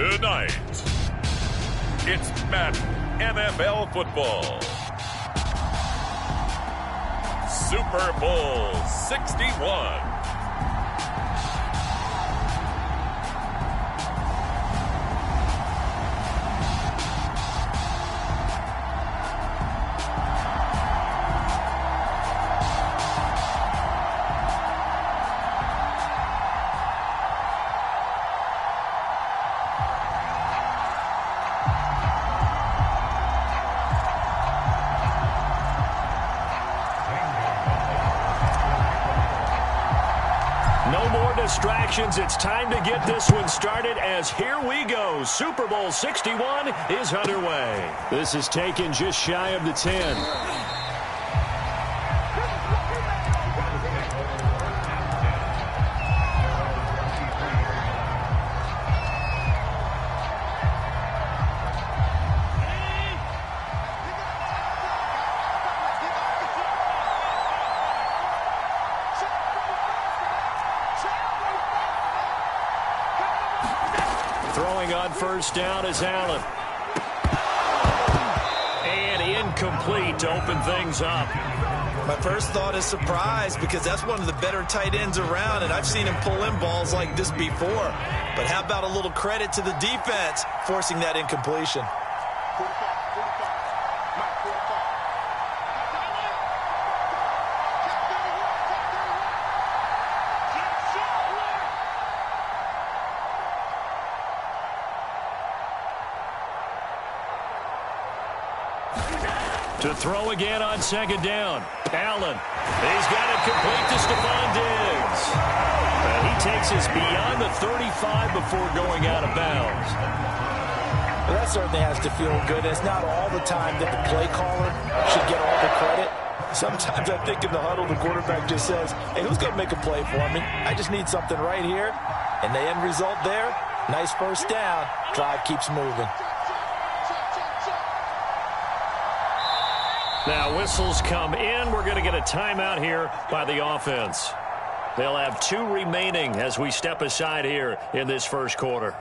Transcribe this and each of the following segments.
Tonight, it's Madden NFL football. Super Bowl 61. Distractions. It's time to get this one started as here we go. Super Bowl 61 is underway. This is taken just shy of the 10. Throwing on first down is Allen. And incomplete to open things up. My first thought is surprise because that's one of the better tight ends around, and I've seen him pull in balls like this before. But how about a little credit to the defense forcing that incompletion? To throw again on second down. Allen. He's got it complete to Stephon Diggs. And he takes us beyond the 35 before going out of bounds. Well, that certainly has to feel good. It's not all the time that the play caller should get all the credit. Sometimes I think in the huddle, the quarterback just says, hey, who's going to make a play for me? I just need something right here. And the end result there, nice first down. Drive keeps moving. Now whistles come in. We're going to get a timeout here by the offense. They'll have 2 remaining as we step aside here in this first quarter.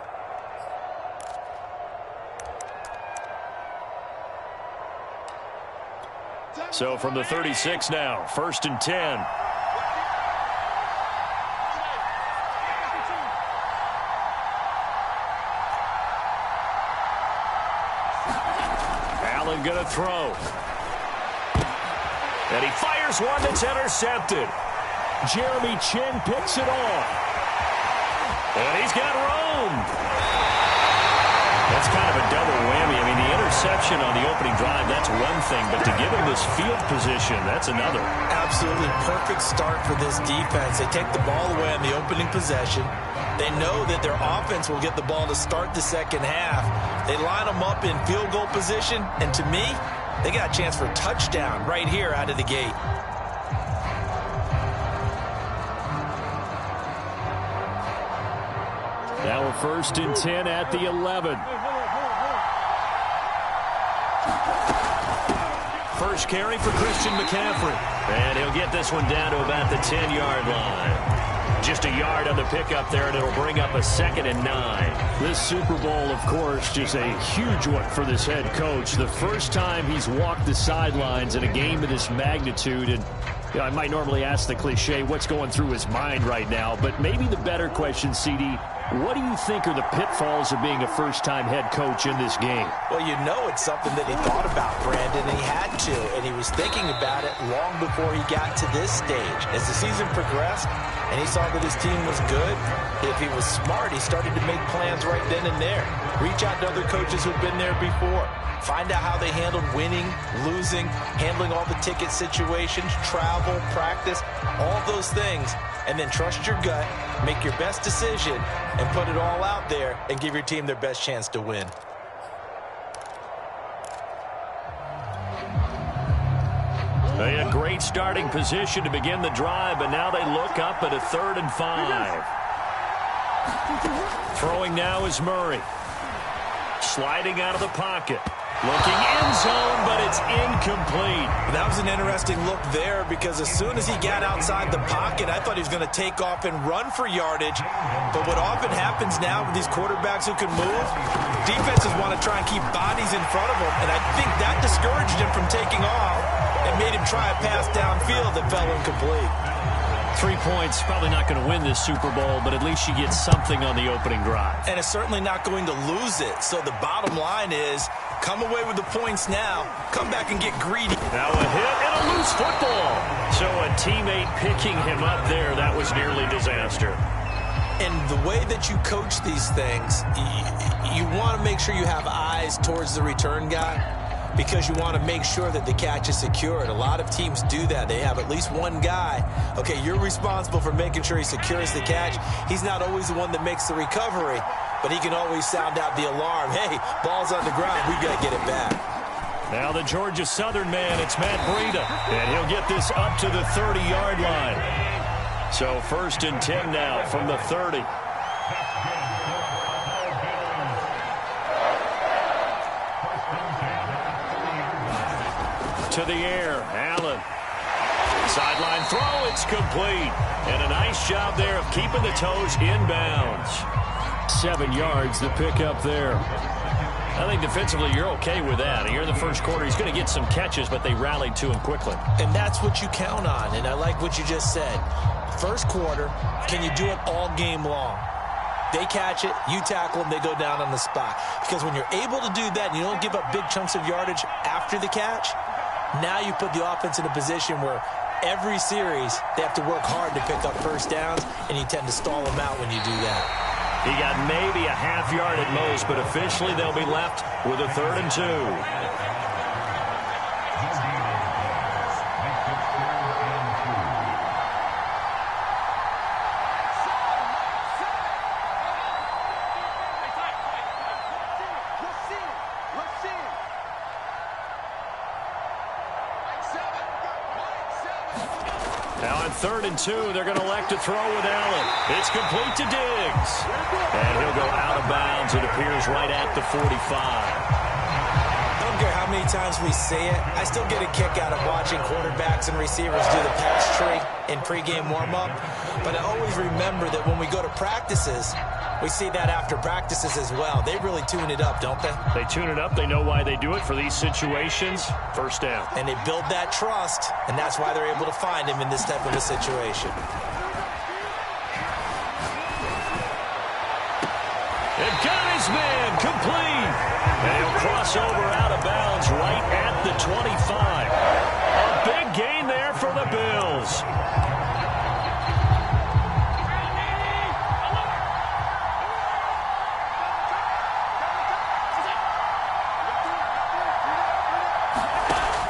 So from the 36 now, 1st and 10. Allen going to throw. And he fires one that's intercepted. Jeremy Chin picks it off. And he's got room. That's kind of a double whammy. I mean, the interception on the opening drive, that's one thing. But to give him this field position, that's another. Absolutely perfect start for this defense. They take the ball away on the opening possession. They know that their offense will get the ball to start the second half. They line them up in field goal position. And to me, they got a chance for a touchdown right here out of the gate. Now we're 1st and 10 at the 11. First carry for Christian McCaffrey. And he'll get this one down to about the 10-yard line. Just a yard on the pickup there, and it'll bring up a 2nd and 9. This Super Bowl, of course, just a huge one for this head coach. The first time he's walked the sidelines in a game of this magnitude. And you know, I might normally ask the cliche, what's going through his mind right now? But maybe the better question, CD, what do you think are the pitfalls of being a first-time head coach in this game? Well, you know it's something that he thought about, Brandon, and he had to, and he was thinking about it long before he got to this stage. As the season progressed and he saw that his team was good, if he was smart, he started to make plans right then and there. Reach out to other coaches who've been there before. Find out how they handled winning, losing, handling all the ticket situations, travel, practice, all those things. And then trust your gut, make your best decision, and put it all out there and give your team their best chance to win. They had a great starting position to begin the drive, but now they look up at a 3rd and 5. Throwing now is Murray. Sliding out of the pocket. Looking end zone, but it's incomplete. That was an interesting look there because as soon as he got outside the pocket, I thought he was going to take off and run for yardage. But what often happens now with these quarterbacks who can move, defenses want to try and keep bodies in front of them. And I think that discouraged him from taking off and made him try a pass downfield that fell incomplete. 3 points, probably not going to win this Super Bowl, but at least you get something on the opening drive. And it's certainly not going to lose it. So the bottom line is, come away with the points now, come back and get greedy. Now a hit and a loose football. So a teammate picking him up there, that was nearly disaster. And the way that you coach these things, you want to make sure you have eyes towards the return guy, because you want to make sure that the catch is secured. A lot of teams do that. They have at least one guy. Okay, you're responsible for making sure he secures the catch. He's not always the one that makes the recovery, but he can always sound out the alarm. Hey, ball's on the ground. We've got to get it back. Now the Georgia Southern man, it's Matt Breida, and he'll get this up to the 30-yard line. So 1st and 10 now from the 30. To the air, Allen. Sideline throw, it's complete. And a nice job there of keeping the toes inbounds. 7 yards, the pickup there. I think defensively you're okay with that. Here in the first quarter, he's going to get some catches, but they rallied to him quickly. And that's what you count on, and I like what you just said. First quarter, can you do it all game long? They catch it, you tackle them, they go down on the spot. Because when you're able to do that and you don't give up big chunks of yardage after the catch, now you put the offense in a position where every series they have to work hard to pick up first downs, and you tend to stall them out when you do that. He got maybe a half yard at most, but officially they'll be left with a 3rd and 2. Now on 3rd and 2, they're going to elect to throw with Allen. It's complete to Diggs. And he'll go out of bounds. It appears right at the 45. I don't care how many times we see it. I still get a kick out of watching quarterbacks and receivers do the pass tree in pregame warm-up. But I always remember that when we go to practices, we see that after practices as well. They really tune it up, don't they? They tune it up. They know why they do it for these situations. First down. And they build that trust, and that's why they're able to find him in this type of a situation. And got his man complete. And he'll cross over out of bounds right at the 25. A big gain there for the Bills.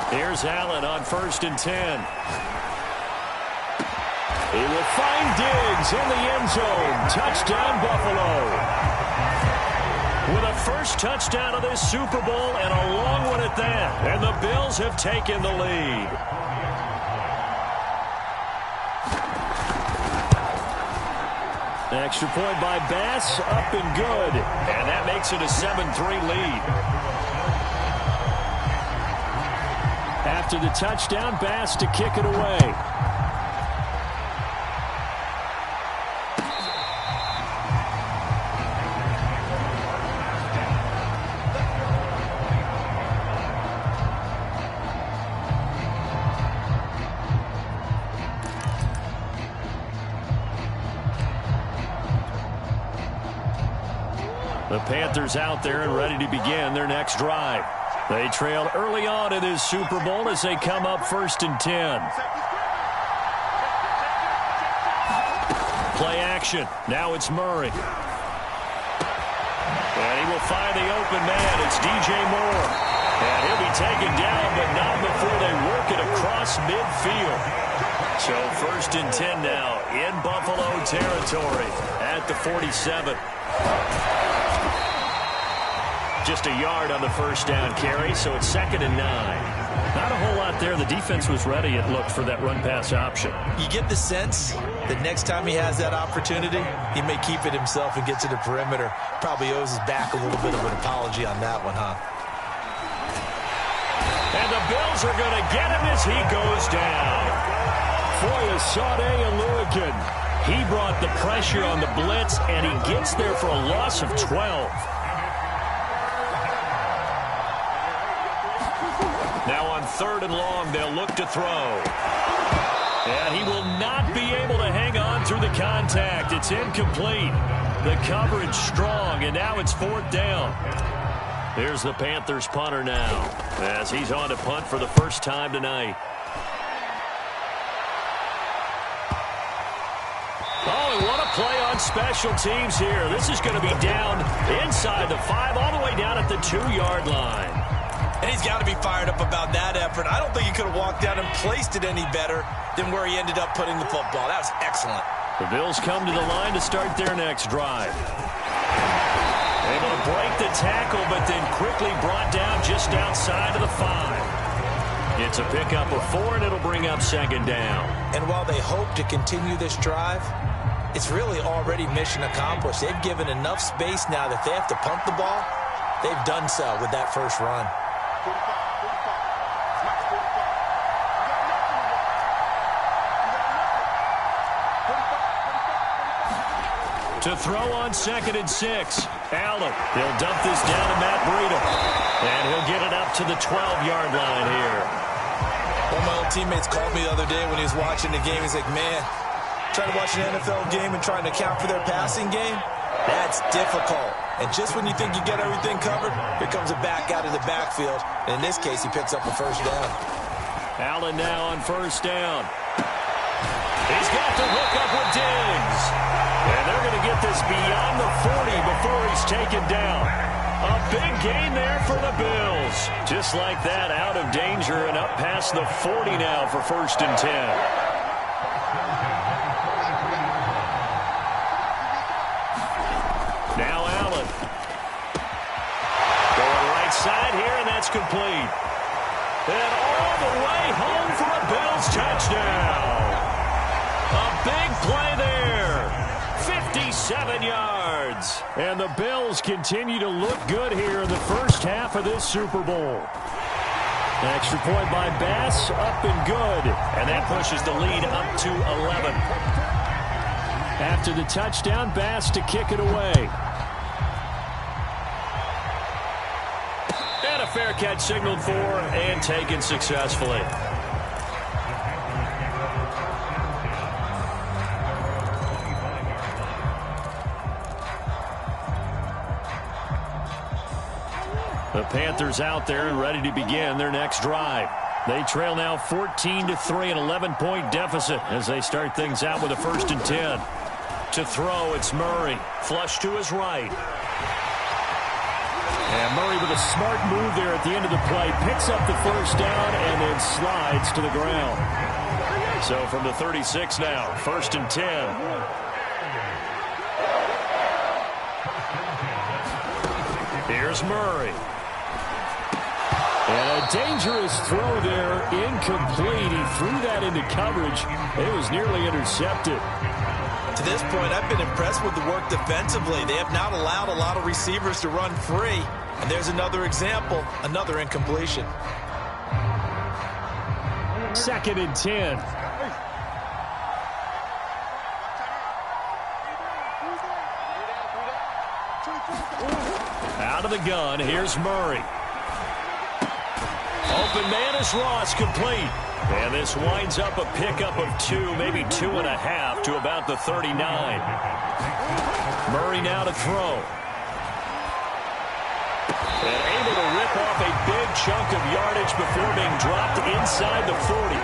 Here's Allen on 1st and 10. He will find Diggs in the end zone. Touchdown, Buffalo. With a first touchdown of this Super Bowl and a long one at that. And the Bills have taken the lead. Extra point by Bass, up and good. And that makes it a 7-3 lead. After the touchdown, Bass to kick it away. The Panthers out there and ready to begin their next drive. They trailed early on in this Super Bowl as they come up 1st and 10. Play action. Now it's Murray. And he will find the open man. It's DJ Moore. And he'll be taken down, but not before they work it across midfield. So 1st and 10 now in Buffalo territory at the 47. Just a yard on the first down carry, so it's 2nd and 9. Not a whole lot there. The defense was ready, it looked, for that run-pass option. You get the sense that next time he has that opportunity, he may keep it himself and get to the perimeter. Probably owes his back a little bit of an apology on that one, huh? Bills are going to get him as he goes down. Foyesade Oluokun. He brought the pressure on the blitz, and he gets there for a loss of 12. Now on 3rd and long, they'll look to throw. And he will not be able to hang on through the contact. It's incomplete. The coverage strong, and now it's 4th down. Here's the Panthers punter now, as he's on to punt for the first time tonight. Oh, and what a play on special teams here. This is going to be down inside the 5, all the way down at the 2-yard line. And he's got to be fired up about that effort. I don't think he could have walked down and placed it any better than where he ended up putting the football. That was excellent. The Bills come to the line to start their next drive. Able to break the tackle, but then quickly brought down just outside of the 5. It's a pickup of 4, and it'll bring up 2nd down. And while they hope to continue this drive, it's really already mission accomplished. They've given enough space now that they have to punt the ball. They've done so with that first run. To throw on 2nd and 6. Allen, he'll dump this down to Matt Breida. And he'll get it up to the 12-yard line here. One of my old teammates called me the other day when he was watching the game. He's like, man, trying to watch an NFL game and trying to account for their passing game, that's difficult. And just when you think you get everything covered, here comes a back out of the backfield. And in this case, he picks up a first down. Allen now on 1st down. He's got the hook up with Diggs. And they're going to get this beyond the 40 before he's taken down. A big gain there for the Bills. Just like that, out of danger and up past the 40 now for 1st and 10. Now Allen. Going right side here, and that's complete. And all the way home for a Bills touchdown. A big play there. 57 yards. And the Bills continue to look good here in the first half of this Super Bowl. An extra point by Bass, up and good. And that pushes the lead up to 11. After the touchdown, Bass to kick it away. And a fair catch signaled for and taken successfully. The Panthers out there and ready to begin their next drive. They trail now 14-3, an 11-point deficit as they start things out with a 1st and 10. To throw, it's Murray. Flush to his right. And Murray with a smart move there at the end of the play. Picks up the first down and then slides to the ground. So from the 36 now, 1st and 10. Here's Murray. And a dangerous throw there, incomplete. He threw that into coverage. It was nearly intercepted. To this point, I've been impressed with the work defensively. They have not allowed a lot of receivers to run free. And there's another example, another incompletion. 2nd and 10. Out of the gun, here's Murray. Open man is Ross, complete. And this winds up a pickup of 2, maybe 2.5 to about the 39. Murray now to throw. And able to rip off a big chunk of yardage before being dropped inside the 40.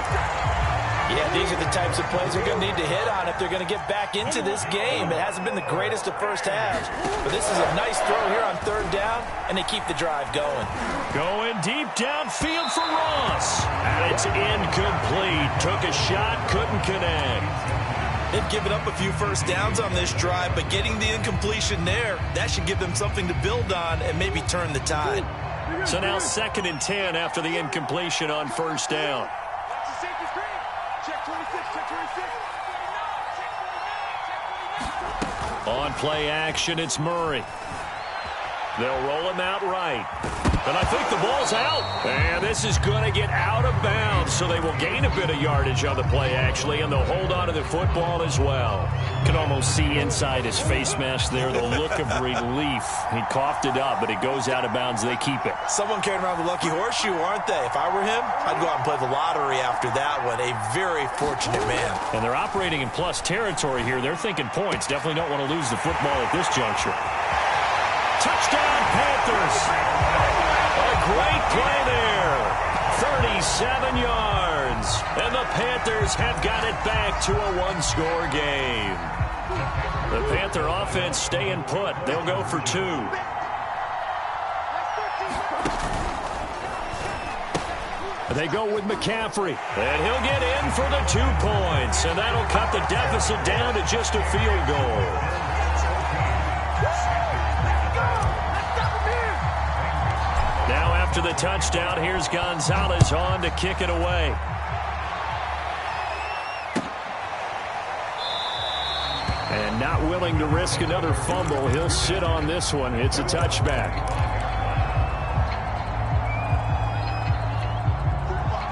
Yeah, these are the types of plays they're going to need to hit on if they're going to get back into this game. It hasn't been the greatest of first halves, but this is a nice throw here on 3rd down, and they keep the drive going. Going deep downfield for Ross. And it's incomplete. Took a shot, couldn't connect. They've given up a few first downs on this drive, but getting the incompletion there, that should give them something to build on and maybe turn the tide. So now 2nd and 10 after the incompletion on 1st down. On play action, it's Murray. They'll roll him out right. And I think the ball's out. And this is going to get out of bounds, so they will gain a bit of yardage on the play, actually, and they'll hold on to the football as well. Can almost see inside his face mask there the look of relief. He coughed it up, but it goes out of bounds. They keep it. Someone carrying around the lucky horseshoe, aren't they? If I were him, I'd go out and play the lottery after that one. A very fortunate man. And they're operating in plus territory here. They're thinking points. Definitely don't want to lose the football at this juncture. Touchdown, Panthers. A great play there. 37 yards. And the Panthers have got it back to a one-score game. The Panther offense staying put. They'll go for 2. They go with McCaffrey. And he'll get in for the 2 points. And that'll cut the deficit down to just a field goal. Now after the touchdown, here's Gonzalez on to kick it away. And not willing to risk another fumble, he'll sit on this one. It's a touchback.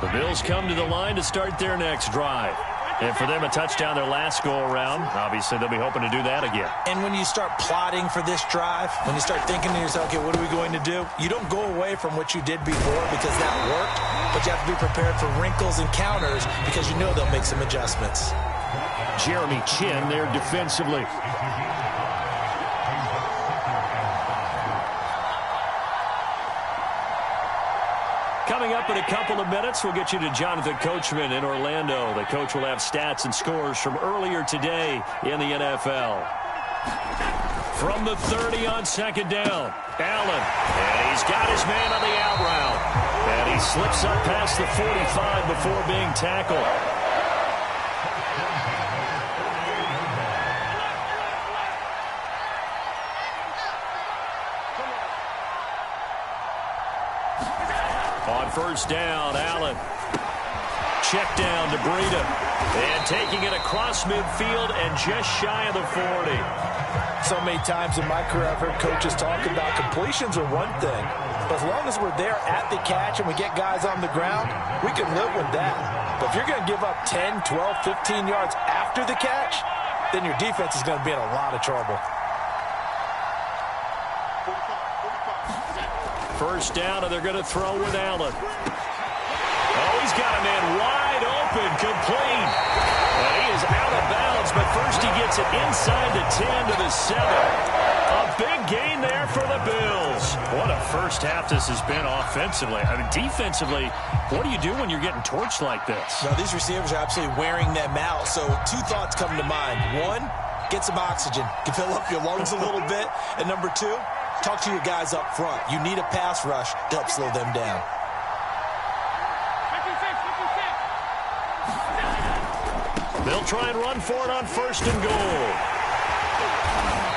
The Bills come to the line to start their next drive. And for them, a touchdown their last go-around. Obviously, they'll be hoping to do that again. And when you start plotting for this drive, when you start thinking to yourself, okay, what are we going to do? You don't go away from what you did before because that worked, but you have to be prepared for wrinkles and counters because you know they'll make some adjustments. Jeremy Chin there defensively. Coming up in a couple of minutes, we'll get you to Jonathan Coachman in Orlando. The coach will have stats and scores from earlier today in the NFL. From the 30 on second down, Allen. And he's got his man on the out route. And he slips up past the 45 before being tackled. On first down, Allen. Check down to Breida. And taking it across midfield and just shy of the 40. So many times in my career I've heard coaches talk about completions are one thing. But as long as we're there at the catch and we get guys on the ground, we can live with that. But if you're going to give up 10, 12, 15 yards after the catch, then your defense is going to be in a lot of trouble. First down, and they're going to throw with Allen. Oh, he's got a man wide open, complete. And he is out of bounds, but first he gets it inside the 10 to the 7. A big gain there for the Bills. What a first half this has been offensively. I mean, defensively, what do you do when you're getting torched like this? Now, these receivers are absolutely wearing them out. So 2 thoughts come to mind. 1, get some oxygen. You fill up your lungs a little bit. And number 2, talk to your guys up front. You need a pass rush to help slow them down. They'll try and run for it on first and goal.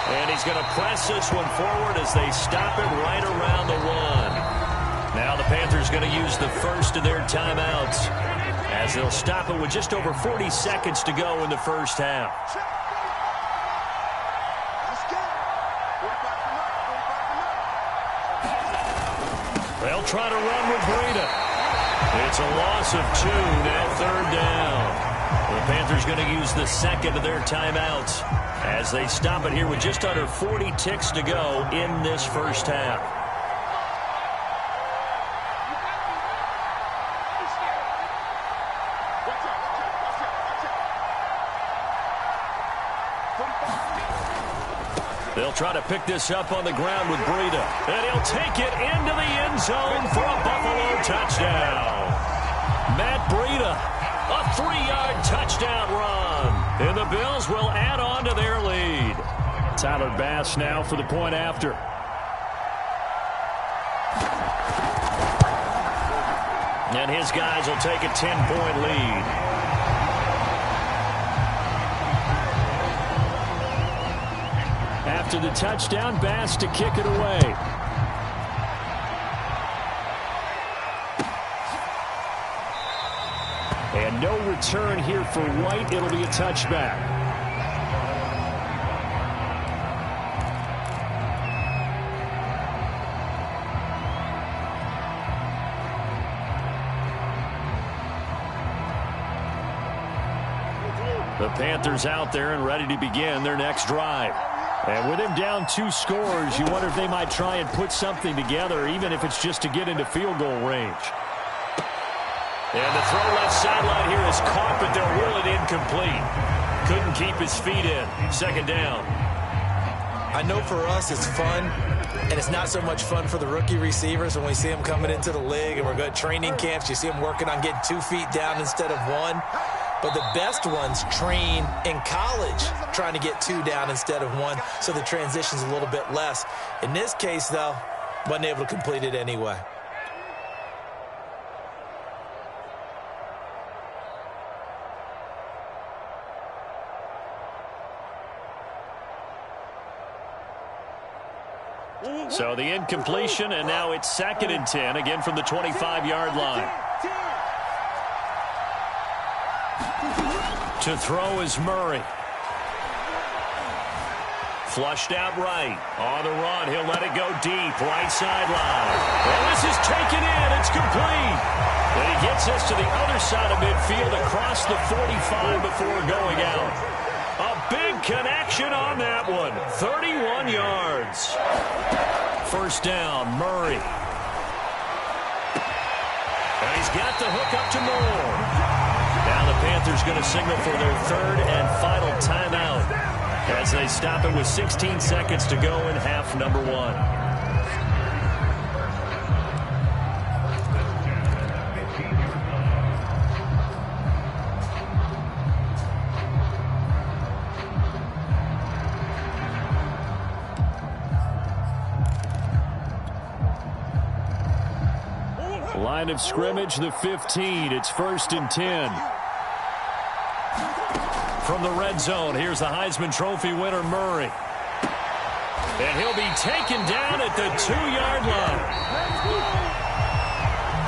And he's going to press this one forward as they stop it right around the 1. Now the Panthers going to use the first of their timeouts as they'll stop it with just over 40 seconds to go in the first half. They'll try to run with Breida. It's a loss of 2, now third down. The Panthers going to use the second of their timeouts as they stop it here with just under 40 ticks to go in this first half. They'll try to pick this up on the ground with Breida. And he'll take it into the end zone for a Buffalo touchdown. Matt Breida, a 3-yard touchdown run. And the Bills will add on to their lead. Tyler Bass now for the point after. And his guys will take a 10-point lead. After the touchdown, Bass to kick it away. And no return here for White. It'll be a touchback. The Panthers out there and ready to begin their next drive. And with him down 2 scores, you wonder if they might try and put something together, even if it's just to get into field goal range. And the throw left sideline here is caught, but they'll rule it incomplete. Couldn't keep his feet in. Second down. I know for us it's fun, and it's not so much fun for the rookie receivers when we see them coming into the league and we're going to training camps. You see them working on getting 2 feet down instead of 1. But the best ones train in college trying to get 2 down instead of 1, so the transition's a little bit less. In this case, though, wasn't able to complete it anyway. So the incompletion, and now it's 2nd and 10, again from the 25-yard line. To throw is Murray. Flushed out right. On the run, he'll let it go deep. Right sideline. And this is taken in. It's complete. And he gets us to the other side of midfield across the 45 before going out. A big connection on that one. 31 yards. First down, Murray. And he's got the hook up to Moore. Now the Panthers going to signal for their 3rd and final timeout as they stop it with 16 seconds to go in half number 1. Line of scrimmage, the 15. It's 1st and 10. From the red zone, here's the Heisman Trophy winner, Murray. And he'll be taken down at the 2-yard line.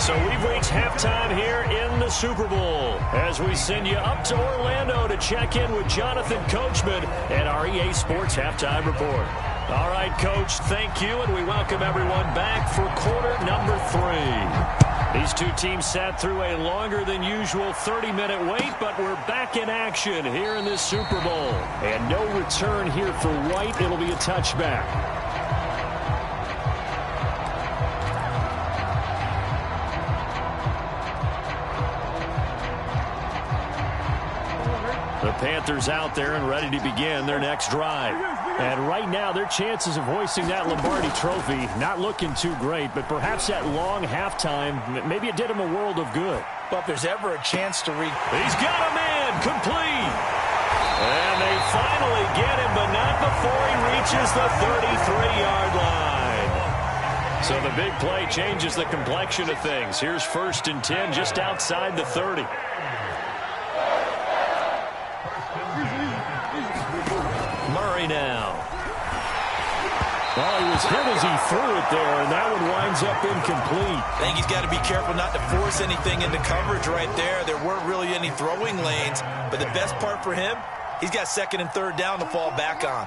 So we've reached halftime here in the Super Bowl as we send you up to Orlando to check in with Jonathan Coachman at our EA Sports Halftime Report. All right, Coach, thank you, and we welcome everyone back for quarter number 3. These two teams sat through a longer than usual 30-minute wait, but we're back in action here in this Super Bowl. And no return here for White. It'll be a touchback. The Panthers out there and ready to begin their next drive. And right now, their chances of hoisting that Lombardi trophy not looking too great, but perhaps that long halftime, maybe it did him a world of good. But if there's ever a chance to He's got a man, complete. And they finally get him, but not before he reaches the 33-yard line. So the big play changes the complexion of things. Here's 1st and 10 just outside the 30. Murray now. Well, he was hit as he threw it there, and that one winds up incomplete. I think he's got to be careful not to force anything into coverage right there. There weren't really any throwing lanes, but the best part for him, he's got 2nd and 3rd down to fall back on.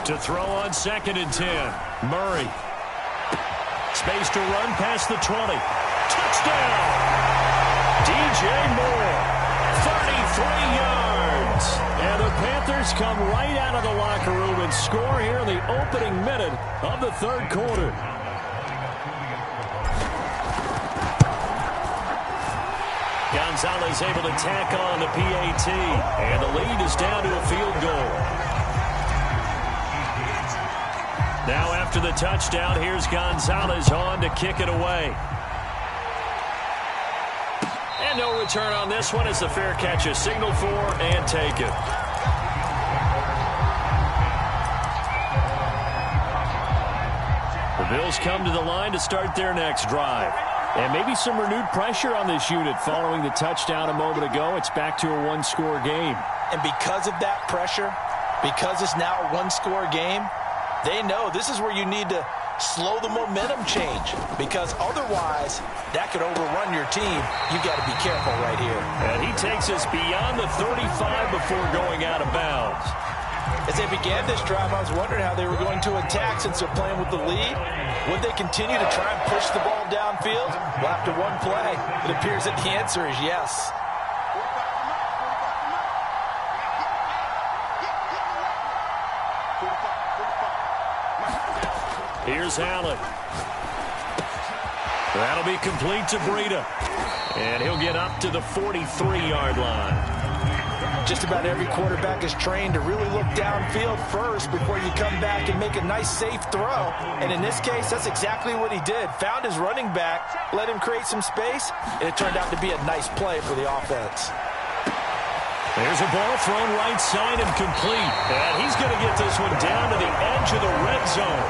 To throw on 2nd and 10. Murray. Space to run past the 20. Touchdown! DJ Moore. 33 yards. And the Panthers come right out of the locker room and score here in the opening minute of the 3rd quarter. Gonzalez able to tack on the PAT. And the lead is down to a field goal. Now after the touchdown, here's Gonzalez on to kick it away. And no return on this one as the fair catch is signaled for and taken. The Bills come to the line to start their next drive. And maybe some renewed pressure on this unit following the touchdown a moment ago. It's back to a 1-score game. And because of that pressure, because it's now a 1-score game, they know this is where you need to slow the momentum change, because otherwise that could overrun your team. You've got to be careful right here. And he takes us beyond the 35 before going out of bounds. As they began this drive, I was wondering how they were going to attack since they're playing with the lead. Would they continue to try and push the ball downfield? Well, after one play, it appears that the answer is yes. Here's Allen. That'll be complete to Breida. And he'll get up to the 43-yard line. Just about every quarterback is trained to really look downfield first before you come back and make a nice, safe throw. And in this case, that's exactly what he did. Found his running back, let him create some space, and it turned out to be a nice play for the offense. There's a ball thrown right side and complete. And he's going to get this one down to the edge of the red zone.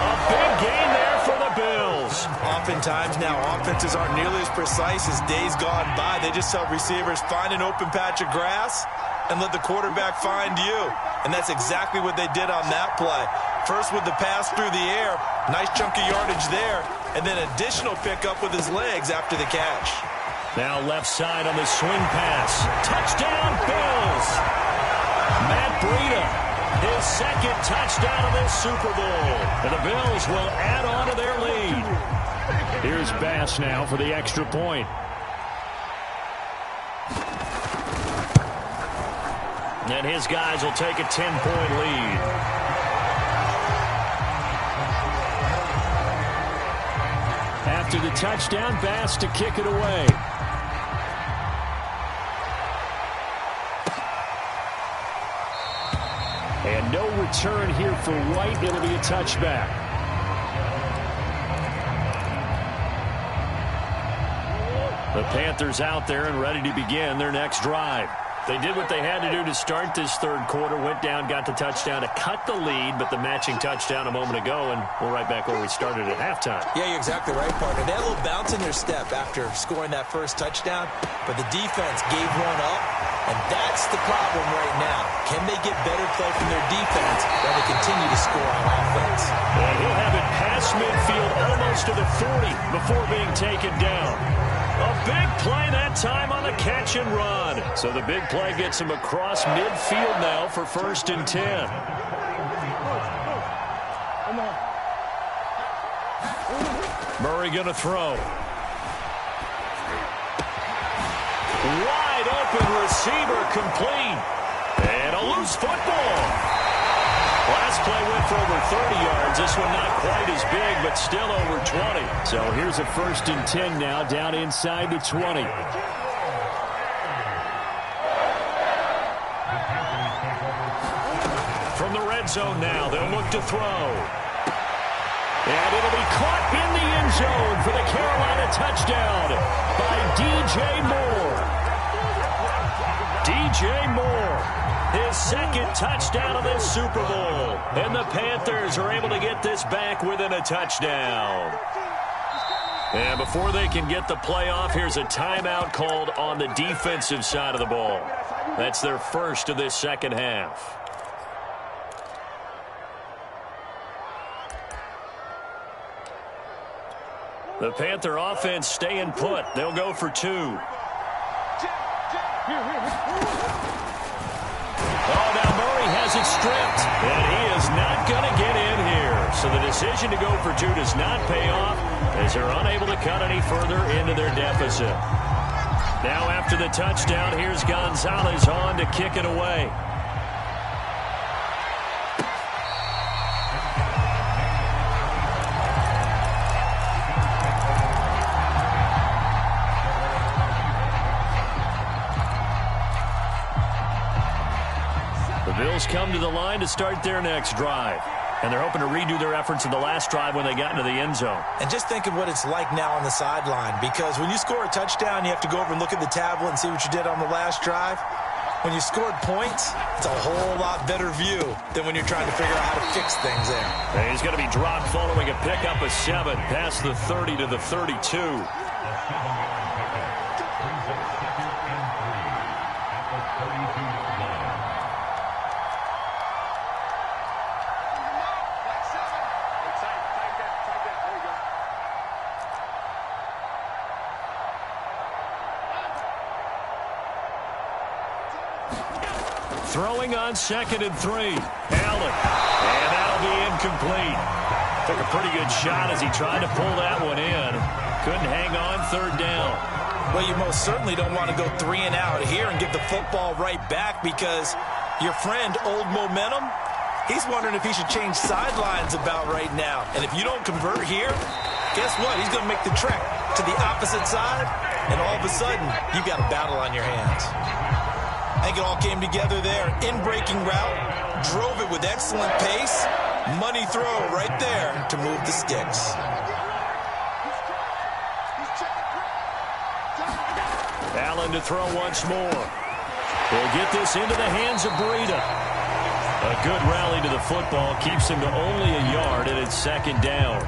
A big gain there for the Bills. Oftentimes now, offenses aren't nearly as precise as days gone by. They just help receivers find an open patch of grass and let the quarterback find you. And that's exactly what they did on that play. First with the pass through the air, nice chunk of yardage there, and then additional pickup with his legs after the catch. Now left side on the swing pass. Touchdown, Bills. Matt Breida, his second touchdown of this Super Bowl. And the Bills will add on to their lead. Here's Bass now for the extra point. And his guys will take a 10-point lead. After the touchdown, Bass to kick it away. And no return here for White. It'll be a touchback. The Panthers out there and ready to begin their next drive. They did what they had to do to start this third quarter. Went down, got the touchdown to cut the lead, but the matching touchdown a moment ago, and we're right back where we started at halftime. Yeah, you're exactly right, partner. They had a little bounce in their step after scoring that first touchdown, but the defense gave one up, and that's the problem right now. Can they get better play from their defense while they continue to score on offense? And he'll have it past midfield almost to the 40 before being taken down. A big play that time on the catch and run. So the big play gets him across midfield now for 1st and 10. Murray going to throw. Wide open receiver complete. And a loose football. Last play went for over 30 yards. This one not quite as big, but still over 20. So here's a 1st and 10 now, down inside the 20. From the red zone now, they'll look to throw. And it'll be caught in the end zone for the Carolina touchdown by DJ Moore. DJ Moore. His second touchdown of this Super Bowl. And the Panthers are able to get this back within a touchdown. And before they can get the play off, here's a timeout called on the defensive side of the ball. That's their first of this second half. The Panther offense staying put. They'll go for 2. Oh, now Murray has it stripped, and he is not going to get in here. So the decision to go for 2 does not pay off as they're unable to cut any further into their deficit. Now after the touchdown, here's Gonzalez on to kick it away. Bills come to the line to start their next drive. And they're hoping to redo their efforts in the last drive when they got into the end zone. And just think of what it's like now on the sideline, because when you score a touchdown, you have to go over and look at the tablet and see what you did on the last drive. When you scored points, it's a whole lot better view than when you're trying to figure out how to fix things there. And he's going to be dropped following a pickup of 7 past the 30 to the 32. Throwing on 2nd and 3. Allen. And that'll be incomplete. Took a pretty good shot as he tried to pull that one in. Couldn't hang on 3rd down. Well, you most certainly don't want to go 3 and out here and give the football right back, because your friend, Old Momentum, he's wondering if he should change sidelines about right now. And if you don't convert here, guess what? He's going to make the trek to the opposite side, and all of a sudden, you've got a battle on your hands. I think it all came together there. In-breaking route, drove it with excellent pace. Money throw right there to move the sticks. Allen to throw once more. He'll get this into the hands of Breida. A good rally to the football keeps him to only a yard, and it's 2nd down.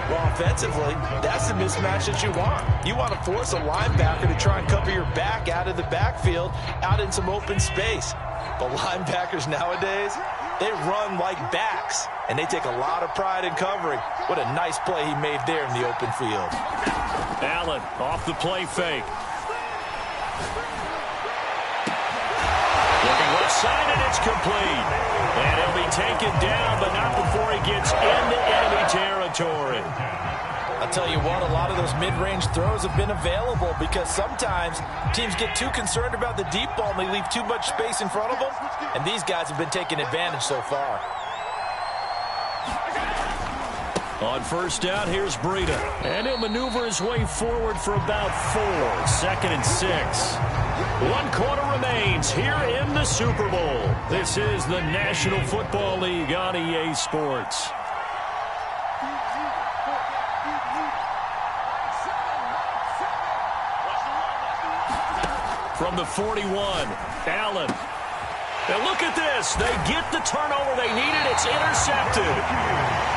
Well, offensively, that's the mismatch that you want. You want to force a linebacker to try and cover your back out of the backfield, out in some open space. But linebackers nowadays, they run like backs, and they take a lot of pride in covering. What a nice play he made there in the open field. Allen off the play fake. Looking left side, and it's complete. And he'll be taken down, but not before he gets into enemy territory. I'll tell you what, a lot of those mid-range throws have been available, because sometimes teams get too concerned about the deep ball and they leave too much space in front of them, and these guys have been taking advantage so far. On 1st down, here's Breida. And he'll maneuver his way forward for about 4. 2nd and 6. 1 quarter remains here in the Super Bowl. This is the National Football League on EA Sports. From the 41, Allen. And look at this. They get the turnover they needed. It's intercepted.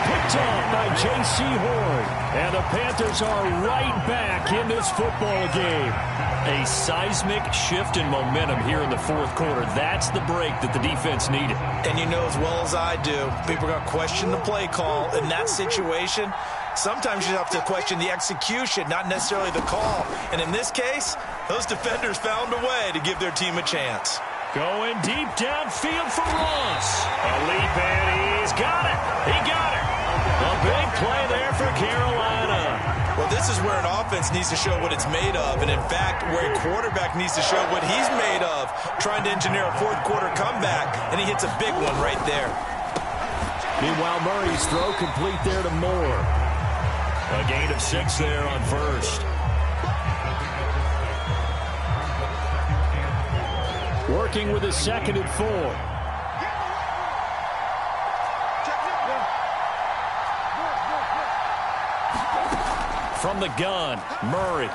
Picked up by J.C. Horn. And the Panthers are right back in this football game. A seismic shift in momentum here in the 4th quarter. That's the break that the defense needed. And you know as well as I do, people are going to question the play call in that situation. Sometimes you have to question the execution, not necessarily the call. And in this case, those defenders found a way to give their team a chance. Going deep downfield for Ross. A leap, and he's got it. He got it. A big play there for Carolina. Well, this is where an offense needs to show what it's made of, and in fact, where a quarterback needs to show what he's made of, trying to engineer a 4th quarter comeback, and he hits a big one right there. Meanwhile, Murray's throw complete there to Moore. A gain of 6 there on 1st. Working with a 2nd and 4. From the gun, Murray.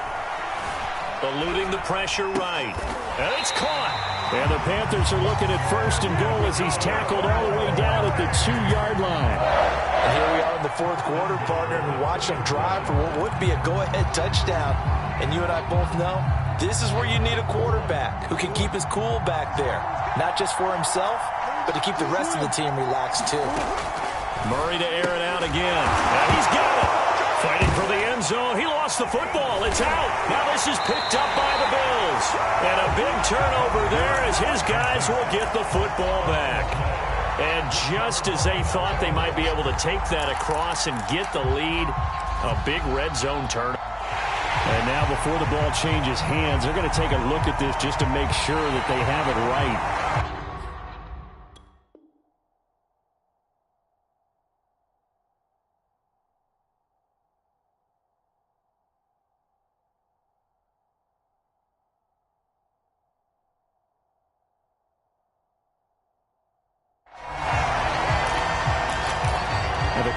Eluding the pressure right. And it's caught. And the Panthers are looking at 1st and goal as he's tackled all the way down at the 2-yard line. And here we are in the 4th quarter, partner, and watch them drive for what would be a go-ahead touchdown. And you and I both know this is where you need a quarterback who can keep his cool back there. Not just for himself, but to keep the rest of the team relaxed too. Murray to air it out again. And he's got it. Fighting for the end zone. He lost the football. It's out. Now this is picked up by the Bills. And a big turnover there as his guys will get the football back. And just as they thought they might be able to take that across and get the lead, a big red zone turn. And now before the ball changes hands, they're going to take a look at this just to make sure that they have it right.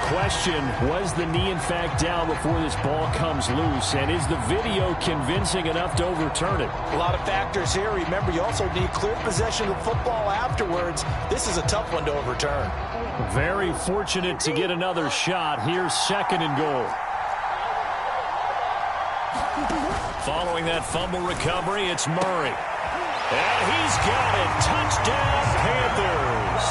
Question, was the knee in fact down before this ball comes loose, and is the video convincing enough to overturn it? A lot of factors here. Remember, you also need clear possession of the football afterwards. This is a tough one to overturn. Very fortunate to get another shot. Here's 2nd and goal. Following that fumble recovery, it's Murray. And he's got it. Touchdown, Panthers.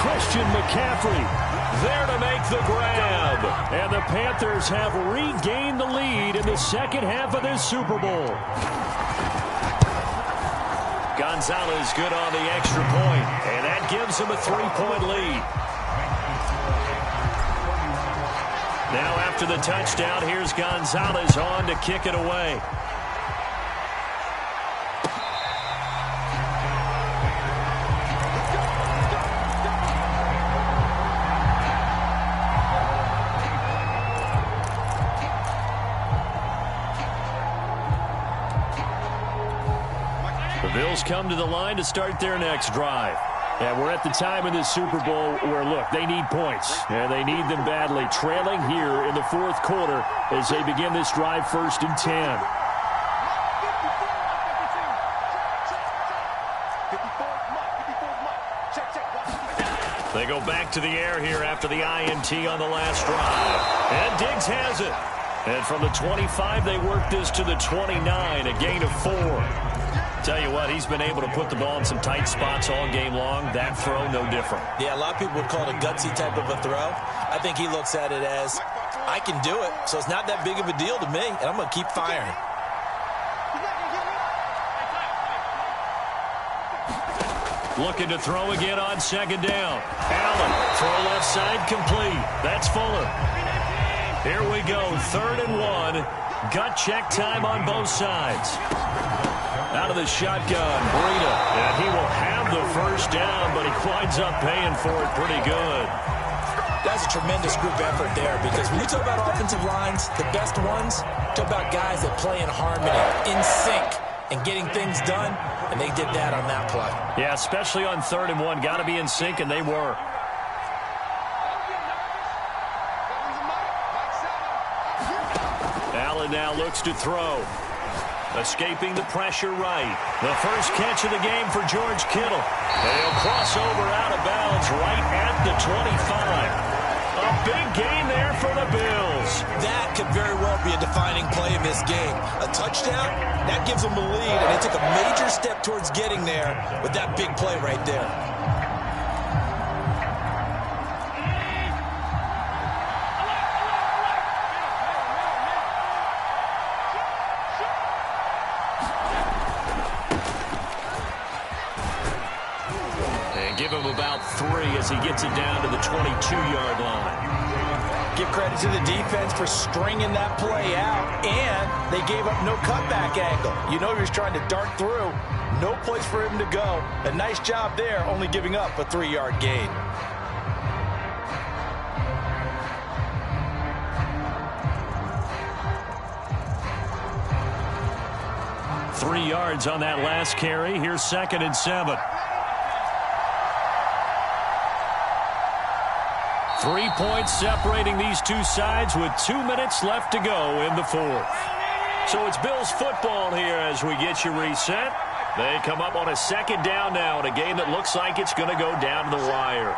Christian McCaffrey there to make the grab. And the Panthers have regained the lead in the 2nd half of this Super Bowl. Gonzalez good on the extra point, and that gives him a 3-point lead. Now after the touchdown, here's Gonzalez on to kick it away. The Bills come to the line to start their next drive. And we're at the time in the Super Bowl where, look, they need points. And they need them badly. Trailing here in the fourth quarter as they begin this drive 1st and 10. They go back to the air here after the INT on the last drive. And Diggs has it. And from the 25, they work this to the 29, a gain of 4. Tell you what, he's been able to put the ball in some tight spots all game long. That throw, no different. Yeah, a lot of people would call it a gutsy type of a throw. I think he looks at it as, I can do it, so it's not that big of a deal to me, and I'm going to keep firing. Looking to throw again on 2nd down. Allen, throw left side, complete. That's Fuller. Here we go, 3rd and 1. Gut check time on both sides. Out of the shotgun, Breida, and he will have the 1st down, but he winds up paying for it pretty good. That's a tremendous group effort there, because when you talk about offensive lines, the best ones, talk about guys that play in harmony, in sync, and getting things done, and they did that on that play. Yeah, especially on 3rd and 1. Got to be in sync, and they were. Allen now looks to throw. Escaping the pressure right. The first catch of the game for George Kittle. And he'll cross over out of bounds right at the 25. A big gain there for the Bills. That could very well be a defining play in this game. A touchdown, that gives them the lead, and they took a major step towards getting there with that big play right there. Give him about 3 as he gets it down to the 22-yard line. Give credit to the defense for stringing that play out, and they gave up no cutback angle. You know he was trying to dart through. No place for him to go. A nice job there, only giving up a 3-yard gain. Three yards on that last carry. Here's 2nd and 7. 3 points separating these two sides with 2 minutes left to go in the 4th. So it's Bills football here as we get you reset. They come up on a 2nd down now in a game that looks like it's going to go down to the wire.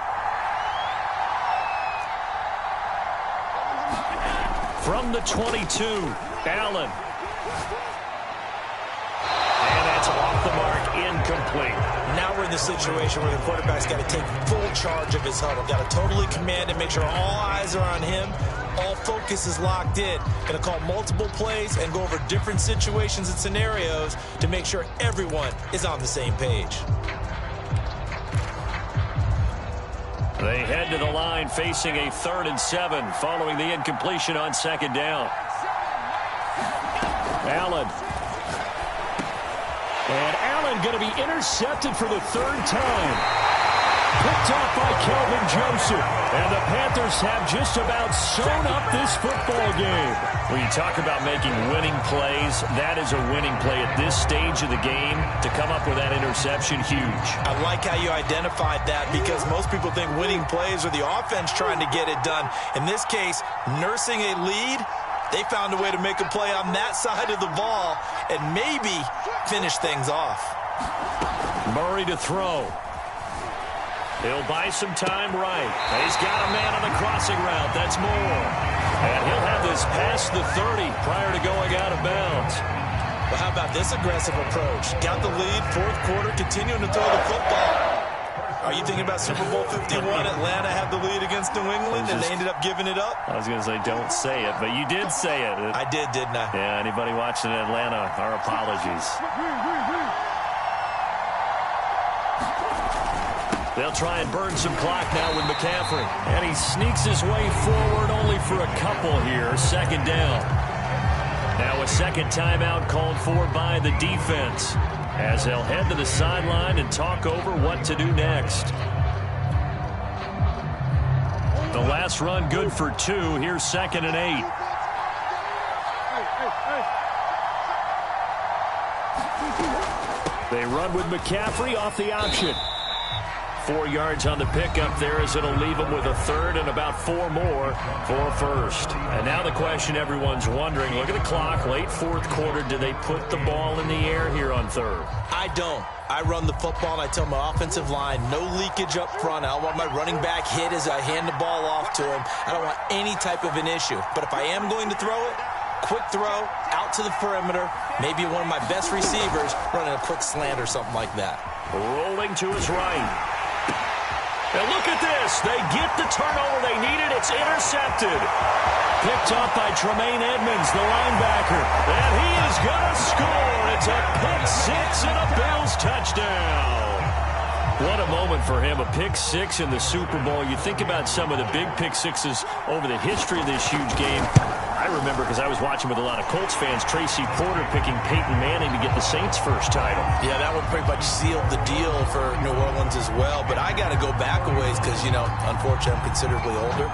From the 22, Allen. And that's off the mark, incomplete. Now we're in the situation where the quarterback's got to take full charge of his huddle. Got to totally command and make sure all eyes are on him. All focus is locked in. Going to call multiple plays and go over different situations and scenarios to make sure everyone is on the same page. They head to the line facing a 3rd and 7 following the incompletion on 2nd down. Allen. And Allen going to be intercepted for the 3rd time. Picked off by Kelvin Joseph. And the Panthers have just about sewn up this football game. When you talk about making winning plays, that is a winning play at this stage of the game. To come up with that interception, huge. I like how you identified that, because most people think winning plays are the offense trying to get it done. In this case, nursing a lead, they found a way to make a play on that side of the ball and maybe finish things off. Murray to throw. He'll buy some time right. He's got a man on the crossing route. That's Moore. And he'll have this past the 30 prior to going out of bounds. Well, how about this aggressive approach? Got the lead, 4th quarter, continuing to throw the football. Are you thinking about Super Bowl 51? Atlanta had the lead against New England, and they ended up giving it up? I was going to say, don't say it, but you did say it. I did, didn't I? Yeah, anybody watching Atlanta, our apologies. They'll try and burn some clock now with McCaffrey. And he sneaks his way forward only for a couple here. Second down. Now a second timeout called for by the defense, as they'll head to the sideline and talk over what to do next. The last run good for 2. Here's 2nd and 8. They run with McCaffrey off the option. 4 yards on the pickup there, as it'll leave them with a third and about 4 more for first. And now the question everyone's wondering, look at the clock, late fourth quarter, do they put the ball in the air here on third? I don't. I run the football, and I tell my offensive line, no leakage up front. I don't want my running back hit as I hand the ball off to him. I don't want any type of an issue. But if I am going to throw it, quick throw, out to the perimeter, maybe one of my best receivers running a quick slant or something like that. Rolling to his right. And look at this. They get the turnover they needed. It's intercepted. Picked up by Tremaine Edmonds, the linebacker. And he is going to score. It's a pick six and a Bills touchdown. What a moment for him. A pick six in the Super Bowl. You think about some of the big pick sixes over the history of this huge game. I remember, because I was watching with a lot of Colts fans, Tracy Porter picking Peyton Manning to get the Saints' first title. Yeah, that one pretty much sealed the deal for New Orleans as well. But I got to go back a ways because, you know, unfortunately, I'm considerably older.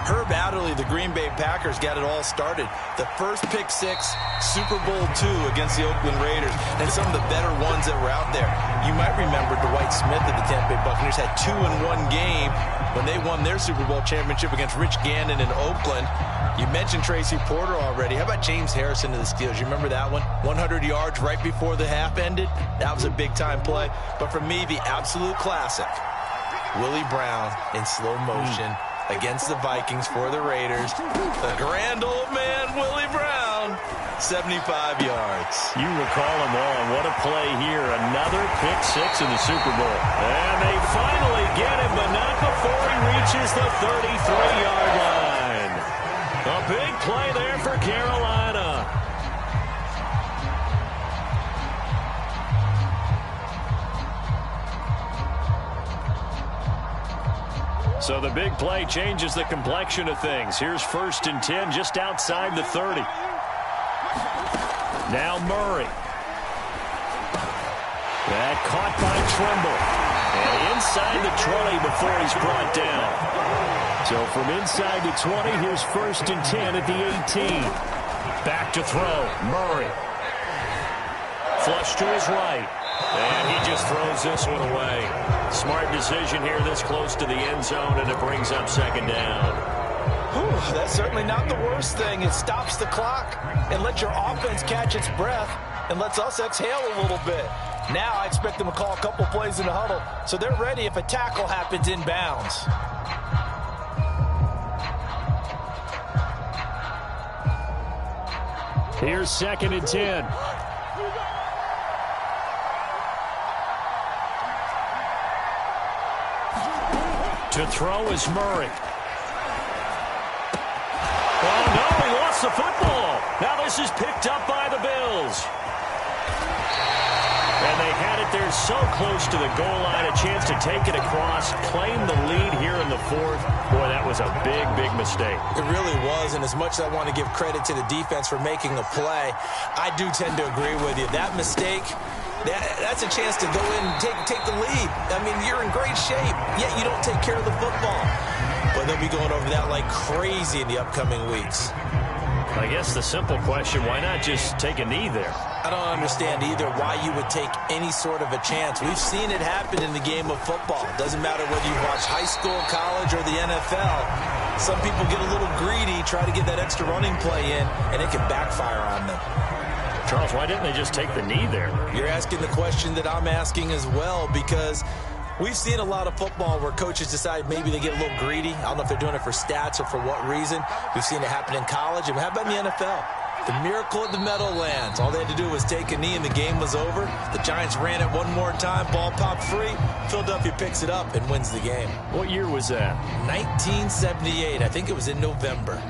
Herb Adderley, the Green Bay Packers, got it all started. The first pick six, Super Bowl II against the Oakland Raiders, and some of the better ones that were out there. You might remember Dwight Smith of the Tampa Bay Buccaneers had 2 in one game when they won their Super Bowl championship against Rich Gannon in Oakland. You mentioned Tracy Porter already. How about James Harrison to the Steelers? You remember that one? 100 yards right before the half ended? That was a big-time play. But for me, the absolute classic, Willie Brown in slow motion against the Vikings for the Raiders. The grand old man, Willie Brown, 75 yards. You recall them all. What a play here. Another pick six in the Super Bowl. And they finally get him, but not before he reaches the 33-yard line. A big play there for Carolina. So the big play changes the complexion of things. Here's 1st and 10 just outside the 30. Now Murray. That caught by Trimble. And inside the 20 before he's brought down. So from inside the 20, here's 1st and 10 at the 18. Back to throw. Murray. Flush to his right. And he just throws this one away. Smart decision here this close to the end zone, and it brings up 2nd down. Whew, that's certainly not the worst thing. It stops the clock and lets your offense catch its breath and lets us exhale a little bit. Now I expect them to call a couple plays in the huddle, so they're ready if a tackle happens inbounds. Here's 2nd and 10. To throw is Murray. Oh, no, he lost the football. Now this is picked up by the Bills. And they had it there so close to the goal line, a chance to take it across, claim the lead here in the 4th. Boy, that was a big, big mistake. It really was, and as much as I want to give credit to the defense for making a play, I do tend to agree with you. That mistake, that's a chance to go in and take the lead. I mean, you're in great shape, yet you don't take care of the football. But they'll be going over that like crazy in the upcoming weeks. I guess the simple question, why not just take a knee there? I don't understand either why you would take any sort of a chance. We've seen it happen in the game of football. Doesn't matter whether you watch high school, college, or the NFL. Some people get a little greedy, try to get that extra running play in, and it can backfire on them. Charles, why didn't they just take the knee there? You're asking the question that I'm asking as well, because we've seen a lot of football where coaches decide maybe they get a little greedy. I don't know if they're doing it for stats or for what reason. We've seen it happen in college. And how about in the NFL? The miracle at the Meadowlands. All they had to do was take a knee and the game was over. The Giants ran it one more time. Ball popped free. Philadelphia picks it up and wins the game. What year was that? 1978. I think it was in November.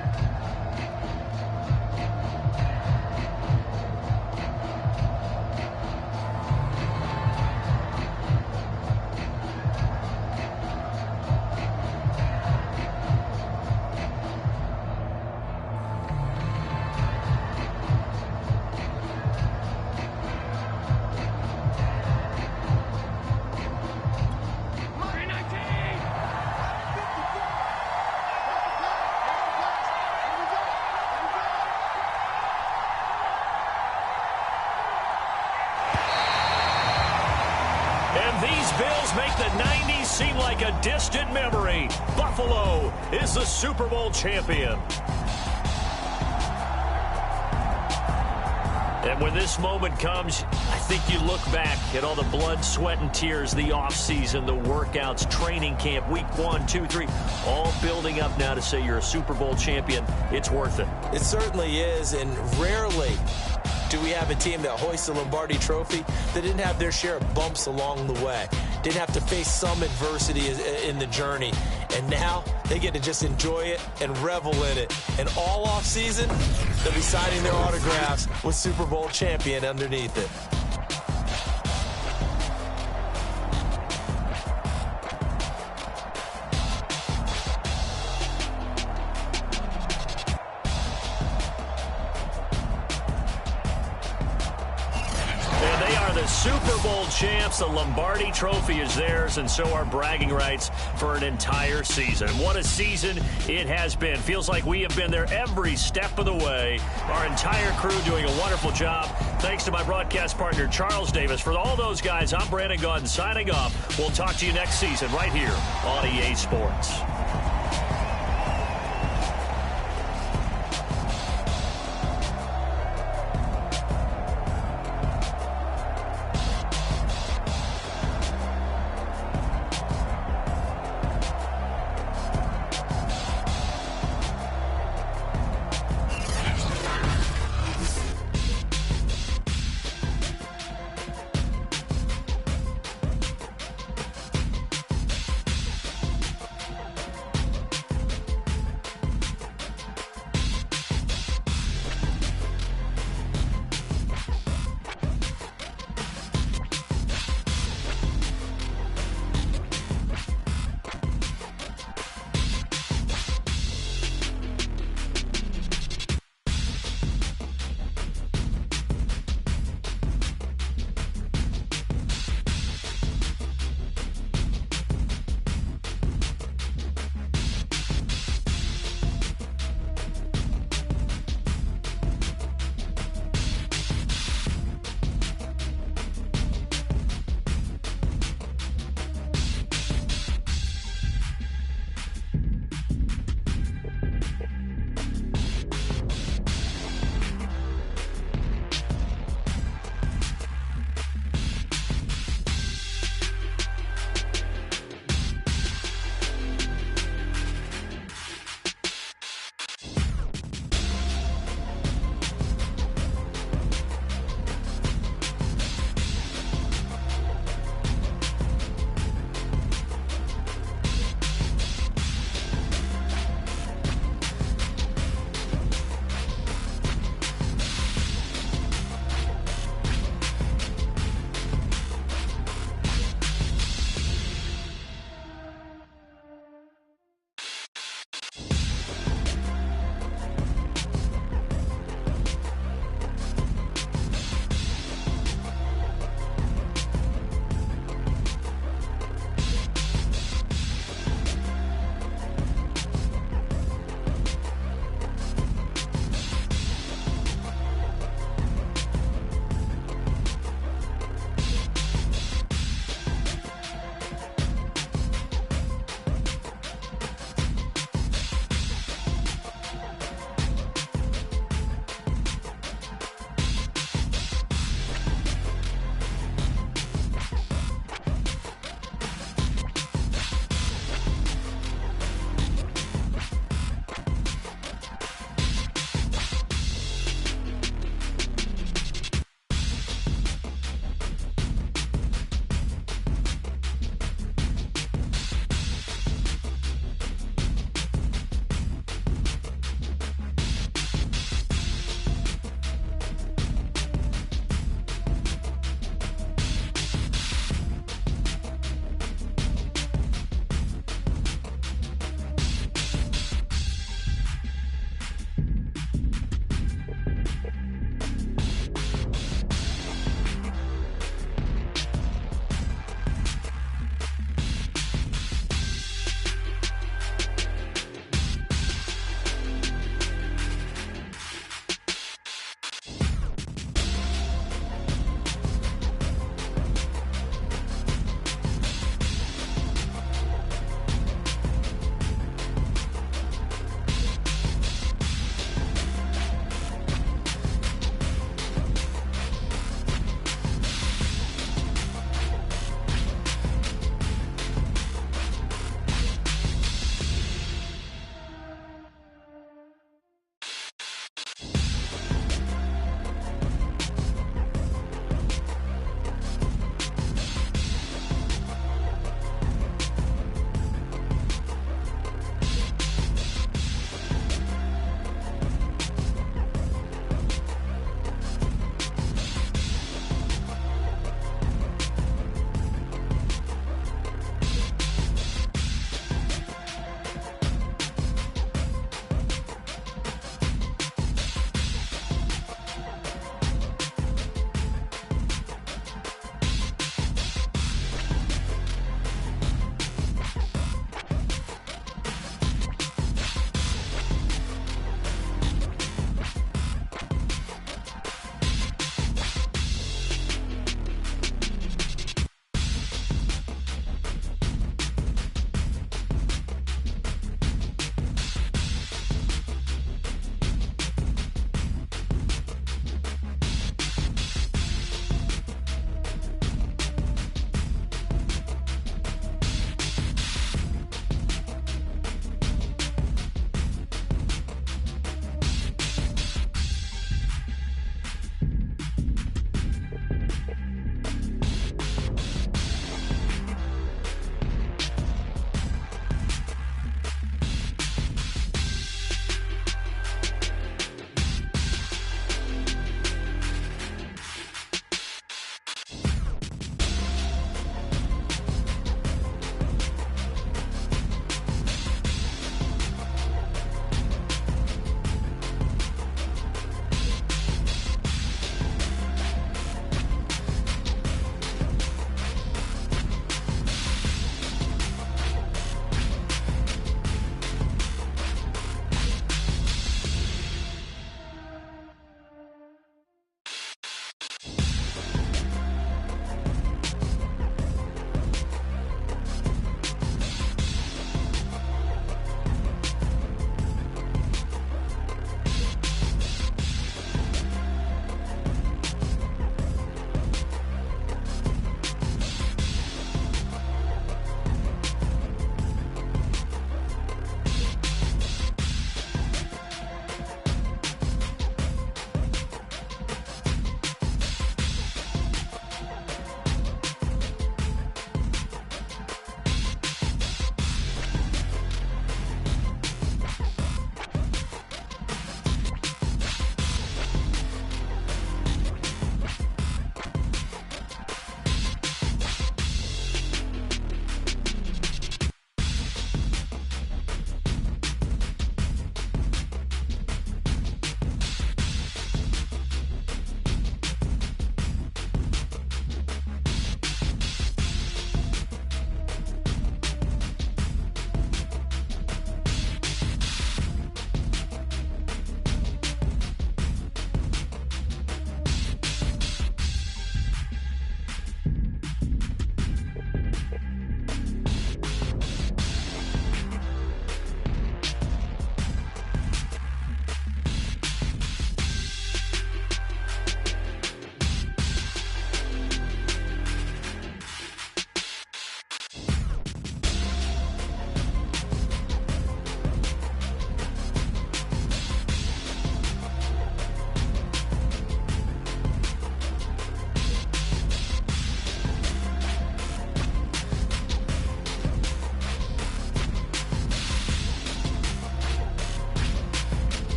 seem like a distant memory. Buffalo is the Super Bowl champion. And when this moment comes, I think you look back at all the blood, sweat, and tears, the offseason, the workouts, training camp, week 1, 2, 3, all building up now to say you're a Super Bowl champion. It's worth it. It certainly is, and rarely do we have a team that hoists the Lombardi Trophy that didn't have their share of bumps along the way, didn't have to face some adversity in the journey, and now they get to just enjoy it and revel in it. And all offseason, they'll be signing their autographs with Super Bowl champion underneath it. Super Bowl champs, the Lombardi Trophy is theirs, and so are bragging rights for an entire season. What a season it has been. Feels like we have been there every step of the way. Our entire crew doing a wonderful job. Thanks to my broadcast partner, Charles Davis. For all those guys, I'm Brandon Gaudin signing off. We'll talk to you next season right here on EA Sports.